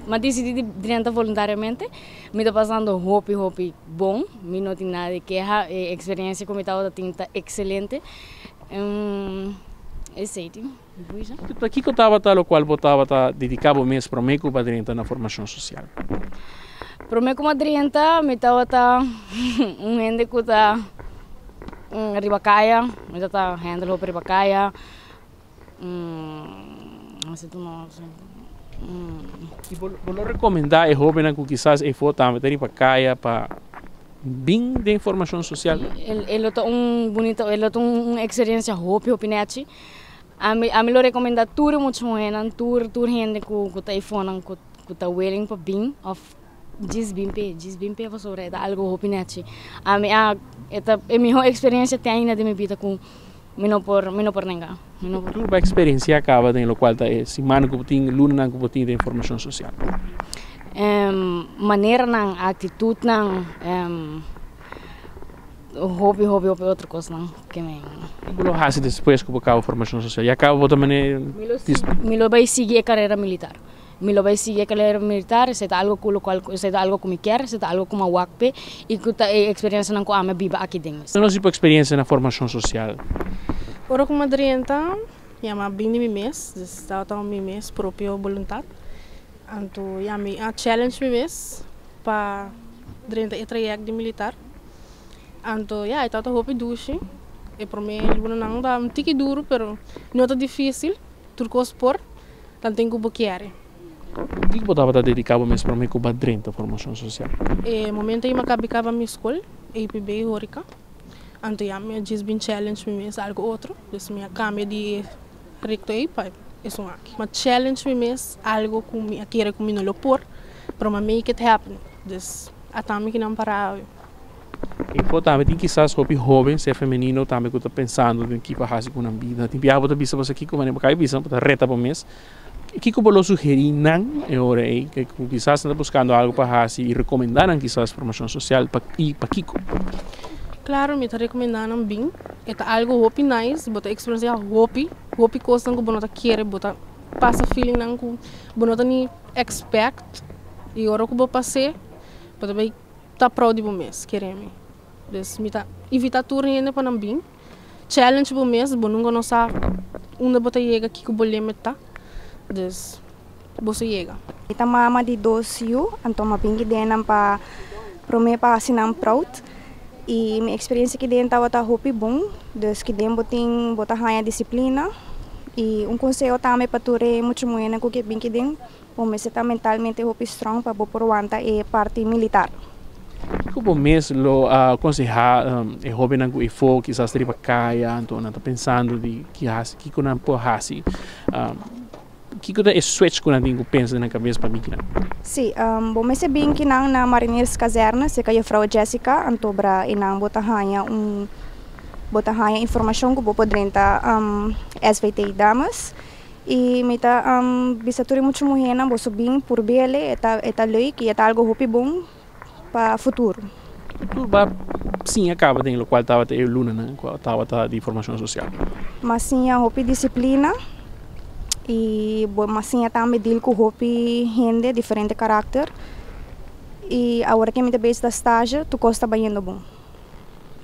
mas decidi de voluntariamente. Me está passando hopi bom, me não tem nada de queixa, a experiência como estava tinta excelente. É certo. Aqui que eu estava tal o qual botava tá dedicado mês para mim com padrinha na formação social. Para mim como padrinha, me estava gente que está ribacaia, me está handle para ribacaia. Não sei tu não. E vou recomendar a jovem que quizás é for também ter ribacaia para bem de informação social. Ele tem bonito, ele tem uma experiência hopi nete. A mim lo recomenda tudo muito moena, tudo gente que tá iPhone que tá willing para bem of desbimpe para sobre algo hopi nete. A mim a minha experiência tem ainda de minha vida com não por ninguém. Tudo a experiência acaba em lo qual tá é semana que tem luna que tem de informação social. Maneira não, atitude não, hobby outra coisa não, que me. Lo hace depois que acaba a formação social. E acaba também. Me lo vai seguir a carreira militar. Me lo vai seguir a carreira militar, se algo com o qual, se algo que me quer, se algo como a WACP e que a experiência não com a minha vida aqui dentro. Não sei por experiência na formação social. Ora como madrinha, eu me bem de mim mês, estava a mim mês próprio vontade. Então, a challenge me mês para dentro do trajecto de militar. Então, eu estava hopi duche. E para mim, não dá um tique duro, mas não é difícil. Tudo que por, então tenho que bloquear. O que você estava dedicado mesmo para mim com a dentro da formação social? No momento eu acabei a minha escola, IPB Horica. Então, eu fiz bem challenge me mês algo outro. Então, eu cambio de recto aí para isso aqui. Mas challenge me mês algo que eu quero que eu não por, para make it happen. Então, até que não parar. E pô, também tem quizás hobby jovem, ser feminino, também que eu estou pensando em que fazer com a vida. Tem piada para bisa você aqui como nem para bisa, para reta para mês. O que eu vou sugerir não é hora aí que quizás está buscando algo para fazer e recomendaram quizás formação social para Kiko. Claro, me está recomendando bem. É algo hobby nice, bota experiência hobby coisa que você quer, bota passa feeling não que você nem expect e agora que eu passei, bota bem tá proud do mês, queremos. Então, me tá evitar tudo ainda para não bem. Challenge do mês, bom não conhece onde bota chega aqui que o bolema tá. Então, você chega. Kita mama di dosiu, então ma pingi denam pa prome pa asinam proud. E minha experiência que dentro estava hopi bom, dus que dentro bota hanya disiplina. E conselho também para tu muito moena que bem que dentro, como você tá mentalmente hopi strong para por wanta e parte militar. Como mês lo aconselhar é hobby não que for quizás ter para caia, então não tá pensando de que não pode fazer. Que é switch quando eu penso na cabeça para mim. Sim, bom mas é bem que não na Marinheiros Caserna, se que a Frau Jessica, antobra e não bota hanya informação que vou poder SVT damas e me tá bisa tudo muito morrendo, vou subir por bele, eta lei que é algo hopi bom para futuro. Tudo sim acaba tem o qual estava a luna, né? Qual estava de formação social. Mas sim a hopi disciplina e mas sim também deal com hopi gente diferente caráter e agora que me base da estágio tu costa bem bom.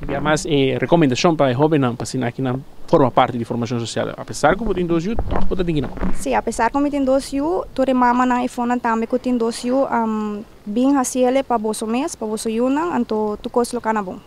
E mais recomendação para jovem não para aqui não forma parte de formação social, apesar que eu tenho 2 anos, não pode ter não. Sim, apesar que eu tenho 2 anos, tu mama na iPhone também que tenho 2 anos, bem assim ele para você mês, para você yuna, então tu costa lo cana bom.